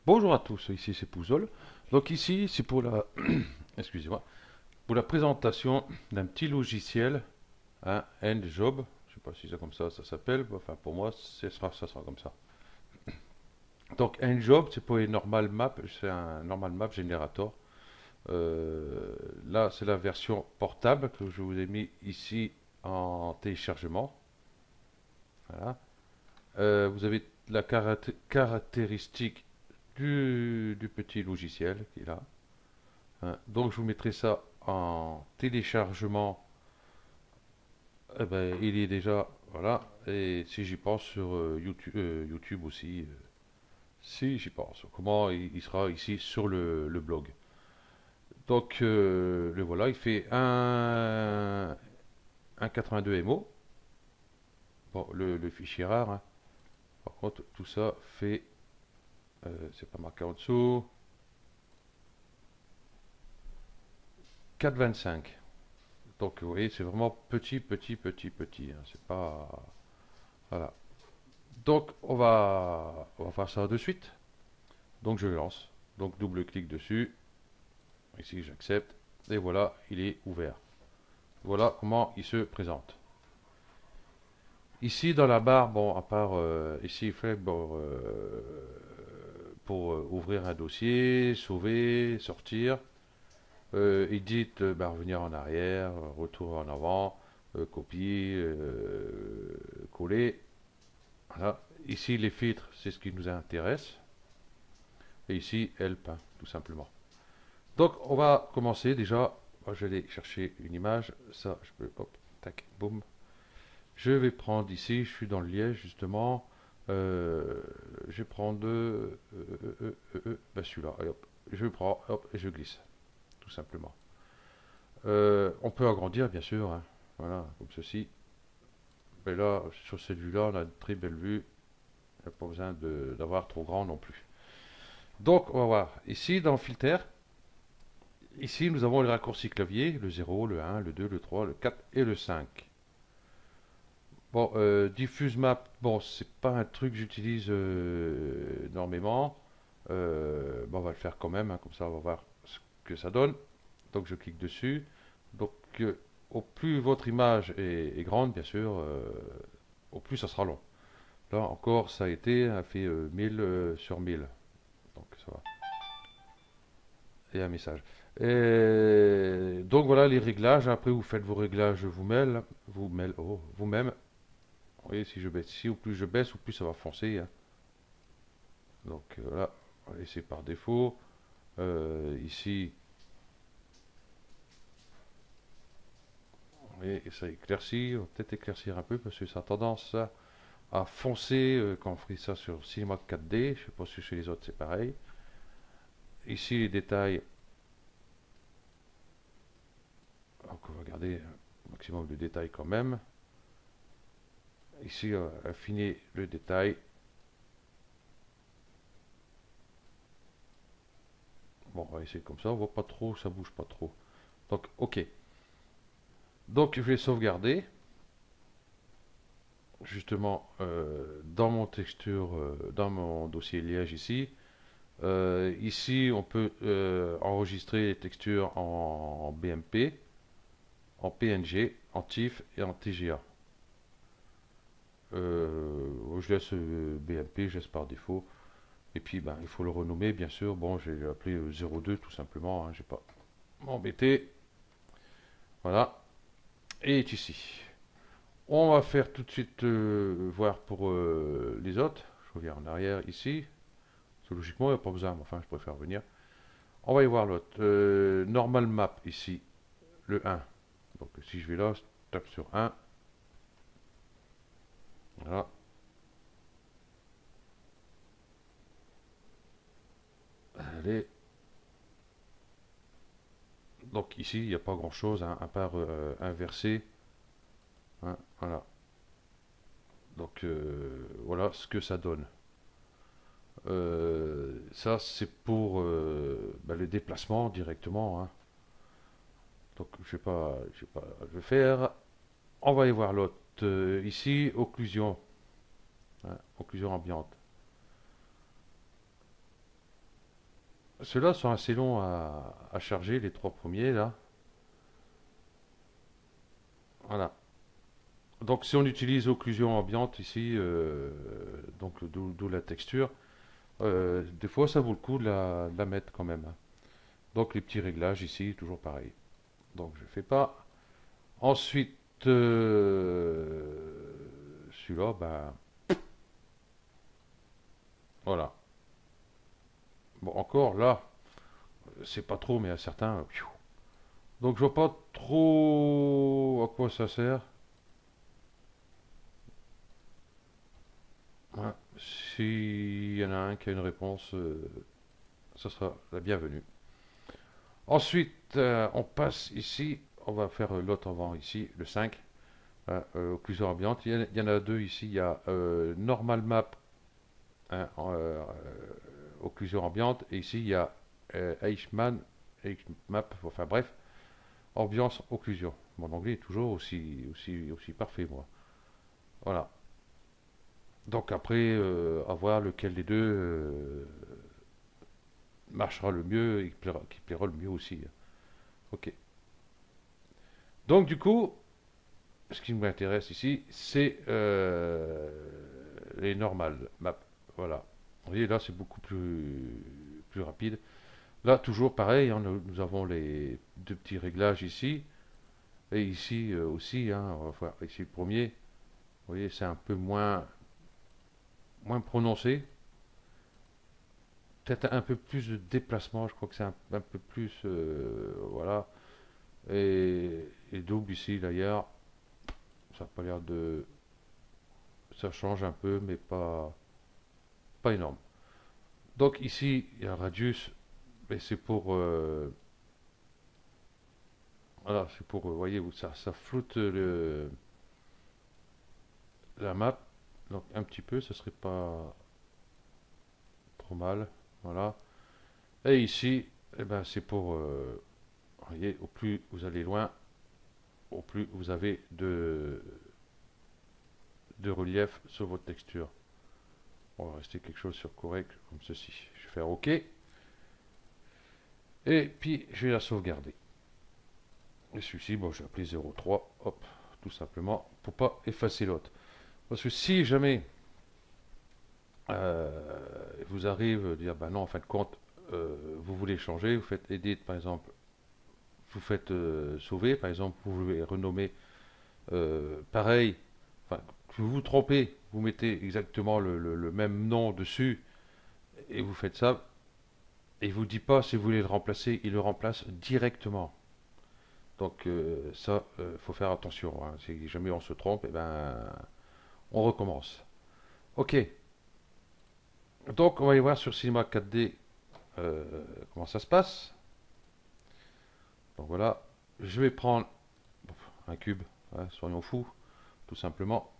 Bonjour à tous, ici c'est Pouzol. Donc ici c'est pour la, excusez-moi, pour la présentation d'un petit logiciel, un Njob. Je sais pas si c'est comme ça s'appelle. Enfin pour moi ça sera comme ça. Donc Njob c'est pour les normal map, c'est un normal map generator. Là c'est la version portable que je vous ai mis ici en téléchargement. Voilà. Vous avez la caractéristique du petit logiciel qui est là. Hein. Donc je vous mettrai ça en téléchargement. Eh ben, il est déjà, voilà. Et si j'y pense sur YouTube aussi, si j'y pense, comment il sera ici sur le blog. Donc le voilà, il fait un 82 MO. Bon, le fichier rare, hein. Par contre, tout ça fait, c'est pas marqué en dessous, 4,25. Donc vous voyez, c'est vraiment petit, petit, petit, petit, hein. C'est pas, voilà. Donc on va faire ça de suite. Donc je lance. Donc double clic dessus. Ici j'accepte. Et voilà, il est ouvert. Voilà comment il se présente. Ici dans la barre, bon, à part ici il fait bon, pour ouvrir un dossier, sauver, sortir. Edit, ben, revenir en arrière, retour en avant, copier, coller. Voilà. Ici les filtres, c'est ce qui nous intéresse. Et ici, help, hein, tout simplement. Donc, on va commencer déjà. Moi, je vais aller chercher une image. Ça, je peux, hop, tac, boum. Je vais prendre ici, je suis dans le liège justement. Je vais prendre ben celui-là. Hop, je prends, hop, et je glisse, tout simplement. On peut agrandir, bien sûr, hein. Voilà, comme ceci. Mais là, sur cette vue-là, on a une très belle vue. Il n'y a pas besoin d'avoir trop grand non plus. Donc, on va voir. Ici, dans Filter, ici, nous avons les raccourcis clavier, le 0, le 1, le 2, le 3, le 4 et le 5. Bon, diffuse map, bon, c'est pas un truc que j'utilise énormément. Bon, on va le faire quand même, hein, comme ça on va voir ce que ça donne. Donc je clique dessus. Donc au plus votre image est grande, bien sûr, au plus ça sera long. Là encore, ça a été, a fait 1000 sur 1000. Donc ça va. Et un message. Et donc voilà les réglages. Après, vous faites vos réglages vous-même. Vous voyez, si je baisse ici, ou plus je baisse, ou plus ça va foncer, hein. Donc voilà, on va laisser par défaut. Ici, vous voyez, ça éclaircit. On va peut-être éclaircir un peu parce que ça a tendance à foncer quand on fait ça sur Cinema 4D. Je ne sais pas si chez les autres c'est pareil. Ici, les détails. Donc on va garder un maximum de détails quand même. Ici, affiner le détail. Bon, on va essayer comme ça. On voit pas trop, ça bouge pas trop. Donc, ok. Donc, je vais sauvegarder. Justement, dans mon texture, dans mon dossier liège ici. Ici, on peut enregistrer les textures en BMP, en PNG, en TIFF et en TGA. Je laisse BMP, je laisse par défaut. Et puis, ben, il faut le renommer, bien sûr. Bon, j'ai appelé 02 tout simplement, hein, je vais pas m'embêter. Voilà. Et ici. On va faire tout de suite voir pour les autres. Je reviens en arrière ici. Logiquement, il n'y a pas besoin, mais enfin, je préfère venir. On va y voir l'autre. Normal map ici, le 1. Donc, si je vais là, je tape sur 1. Voilà. Allez. Donc, ici, il n'y a pas grand chose, hein, à part inverser. Hein, voilà. Donc, voilà ce que ça donne. Ça, c'est pour ben, le déplacement directement, hein. Donc, je vais pas le faire. On va y voir l'autre. Ici, occlusion, hein, occlusion ambiante. Ceux-là sont assez longs à charger, les trois premiers là. Voilà. Donc si on utilise occlusion ambiante ici, donc d'où la texture, des fois ça vaut le coup de la mettre quand même, hein. Donc les petits réglages ici, toujours pareil. Donc je fais pas. Ensuite, celui-là, ben voilà. Bon, encore là, c'est pas trop, mais à certains. Donc je vois pas trop à quoi ça sert. Ouais. S'il y en a un qui a une réponse, ça sera la bienvenue. Ensuite, on passe ici. On va faire l'autre avant ici, le 5. Occlusion ambiante. Il y en a deux ici. Il y a Normal Map, hein, occlusion ambiante. Et ici, il y a Eichmann, Eichmap, enfin bref, ambiance occlusion. Mon anglais est toujours aussi parfait, moi. Voilà. Donc après, à voir lequel des deux marchera le mieux et qui plaira le mieux aussi. Ok. Donc du coup, ce qui m'intéresse ici, c'est les normales maps. Voilà. Vous voyez, là, c'est beaucoup plus rapide. Là, toujours pareil, hein, nous avons les deux petits réglages ici. Et ici aussi, hein, on va voir ici le premier. Vous voyez, c'est un peu moins prononcé. Peut-être un peu plus de déplacement, je crois que c'est un peu plus. Voilà. Et double ici, d'ailleurs. Ça n'a pas l'air de. Ça change un peu, mais pas énorme. Donc ici, il y a un radius, mais c'est pour. Voilà, c'est pour. Vous voyez, ça floute la map. Donc un petit peu, ce serait pas trop mal. Voilà. Et ici, eh ben, c'est pour. Vous voyez, au plus vous allez loin, au plus vous avez de relief sur votre texture. On va rester quelque chose sur correct comme ceci. Je vais faire OK. Et puis, je vais la sauvegarder. Et celui-ci, bon, je vais appeler 03. Hop, tout simplement, pour pas effacer l'autre. Parce que si jamais vous arrive à dire, ben non, en fin de compte, vous voulez changer, vous faites edit, par exemple, vous faites sauver, par exemple, vous voulez renommer pareil, enfin, que vous vous trompez, vous mettez exactement le même nom dessus, et vous faites ça, et il vous dit pas si vous voulez le remplacer, il le remplace directement. Donc ça, faut faire attention, hein. Si jamais on se trompe, et ben, on recommence. Ok, donc on va y voir sur Cinema 4D comment ça se passe. Donc voilà, je vais prendre un cube, hein, soyons fous, tout simplement.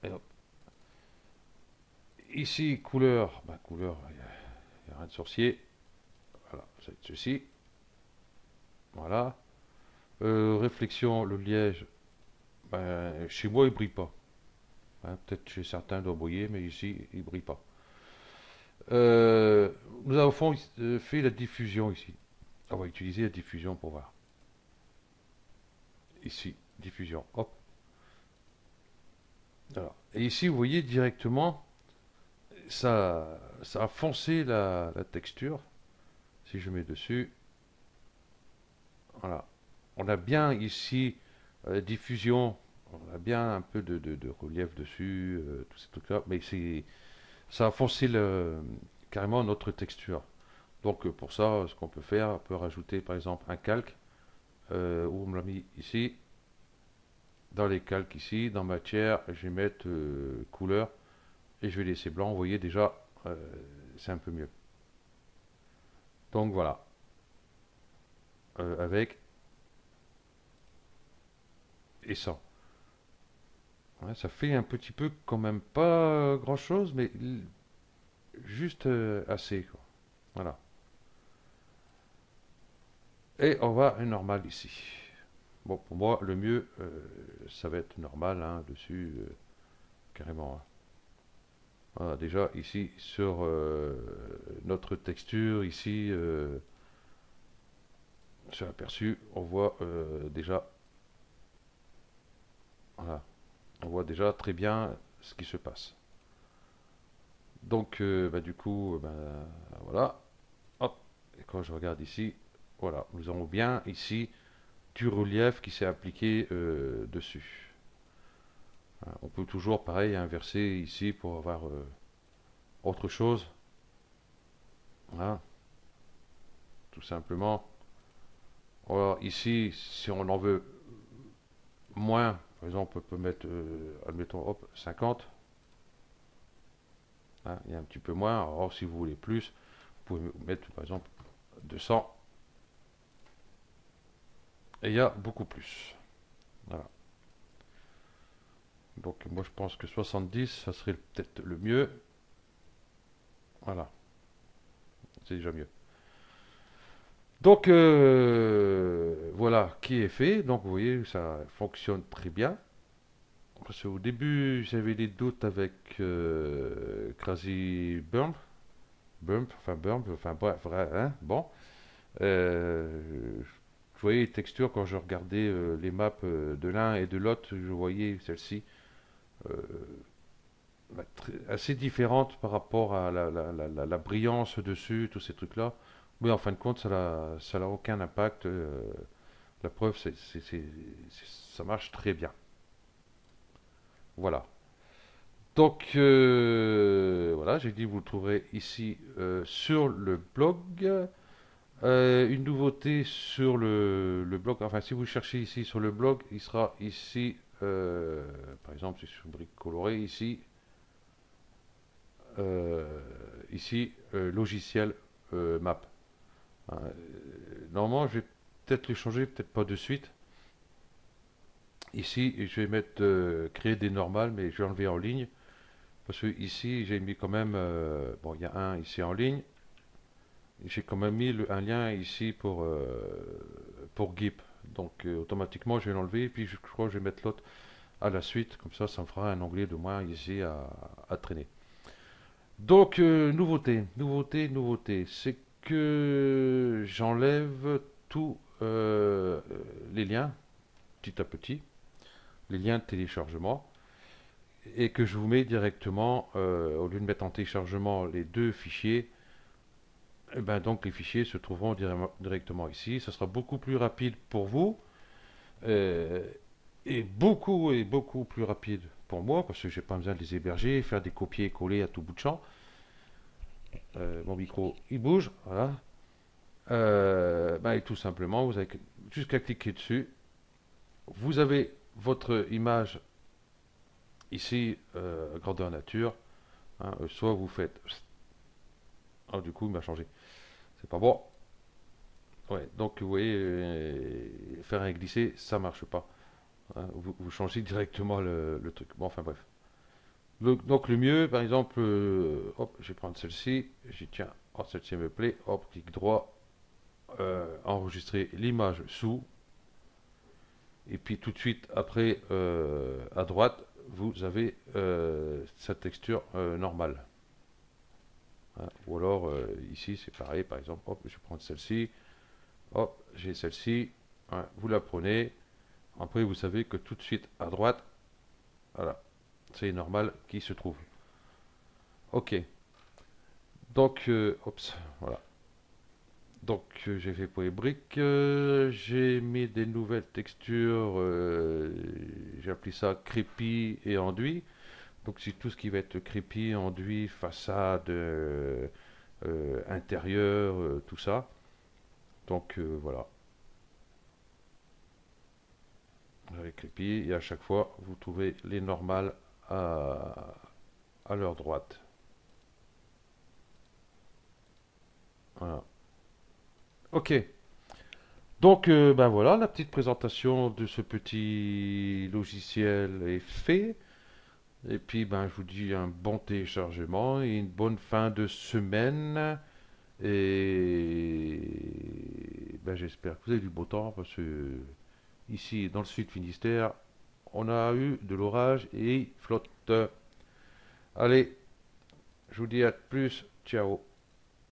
Et hop. Ici, couleur, bah, couleur, il n'y a rien de sorcier. Voilà, c'est ceci. Voilà. Réflexion, le liège, ben, chez moi il brille pas, hein. Peut-être chez certains il doit briller, mais ici il brille pas. Euh, Nous avons fait la diffusion ici. On va utiliser la diffusion pour voir. Ici, diffusion. Hop. Voilà. Et ici, vous voyez directement, ça a foncé la texture. Si je mets dessus, voilà. On a bien ici diffusion, on a bien un peu de relief dessus, tous ces trucs-là, mais ça a foncé carrément notre texture. Donc pour ça, ce qu'on peut faire, on peut rajouter par exemple un calque, où on me l'a mis ici, dans les calques ici, dans matière, je vais mettre couleur, et je vais laisser blanc. Vous voyez déjà, euh, c'est un peu mieux. Donc voilà, avec et sans. Ouais, ça fait un petit peu quand même pas grand chose, mais juste assez, quoi. Voilà. Et on va un normal ici. Bon, pour moi, le mieux, ça va être normal, hein, dessus, carrément, hein. Voilà, déjà ici sur notre texture ici sur l'aperçu, on voit déjà, voilà, on voit déjà très bien ce qui se passe. Donc, du coup, voilà, hop, et quand je regarde ici, voilà, nous avons bien ici du relief qui s'est appliqué dessus. On peut toujours, pareil, inverser ici pour avoir autre chose. Voilà, tout simplement. Alors ici, si on en veut moins, par exemple, on peut mettre, admettons, hop, 50. Hein, il y a un petit peu moins. Alors si vous voulez plus, vous pouvez mettre, par exemple, 200. Et il y a beaucoup plus. Voilà. Donc moi je pense que 70, ça serait peut-être le mieux. Voilà, c'est déjà mieux. Donc voilà qui est fait. Donc vous voyez, ça fonctionne très bien. Parce qu'au début, j'avais des doutes avec Crazy Bump, enfin bref, hein, bon. Je voyais les textures quand je regardais les maps de l'un et de l'autre, je voyais celle-ci euh, assez différente par rapport à la brillance dessus, tous ces trucs-là. Mais en fin de compte, ça n'a aucun impact. La preuve, ça marche très bien. Voilà. Donc, voilà, j'ai dit, vous le trouverez ici sur le blog. Une nouveauté sur le blog, enfin, si vous cherchez ici sur le blog, il sera ici, par exemple, c'est sur brique colorée, euh, logiciel map. Normalement, je vais peut-être le changer, peut-être pas de suite. Ici, je vais mettre créer des normales, mais je vais enlever en ligne. Parce que ici, j'ai mis quand même, bon, il y a un ici en ligne. J'ai quand même mis un lien ici pour GIMP. Donc automatiquement, je vais l'enlever. Puis je crois que je vais mettre l'autre à la suite. Comme ça me fera un onglet de moins ici à traîner. Donc, nouveauté, c'est que j'enlève tous les liens, petit à petit, les liens de téléchargement, et que je vous mets directement, au lieu de mettre en téléchargement les deux fichiers, eh ben donc les fichiers se trouveront directement ici. Ce sera beaucoup plus rapide pour vous, euh, et beaucoup plus rapide pour moi, parce que j'ai pas besoin de les héberger, faire des copier-coller à tout bout de champ. Mon micro, il bouge, voilà. Et tout simplement, vous avez juste qu'à cliquer dessus. Vous avez votre image ici, grandeur nature. Hein, soit vous faites. Ah, du coup, il m'a changé. C'est pas bon. Ouais, donc vous voyez, faire un glisser, ça marche pas. Hein, vous changez directement le truc. Bon, enfin bref. Donc le mieux, par exemple, hop, je vais prendre celle-ci. J'y tiens. Oh, celle-ci me plaît. Hop, clic droit. Enregistrer l'image sous. Et puis tout de suite après, à droite, vous avez sa texture normale. Hein. Ou alors ici c'est pareil, par exemple, hop, je vais prendre celle-ci, hop, j'ai celle-ci, hein, vous la prenez, après vous savez que tout de suite à droite, voilà, c'est normal qui se trouve. Ok, donc, voilà. Donc j'ai fait pour les briques, j'ai mis des nouvelles textures, j'ai appelé ça crépi et enduit. Donc c'est tout ce qui va être crépi, enduit, façade, intérieur, tout ça. Donc voilà, avec crépi, et à chaque fois vous trouvez les normales à leur droite. Voilà. Ok. Donc, voilà, la petite présentation de ce petit logiciel est fait. Et puis, je vous dis un bon téléchargement et une bonne fin de semaine. Et j'espère que vous avez du beau temps parce que ici, dans le sud Finistère, on a eu de l'orage et il flotte. Allez, je vous dis à plus. Ciao.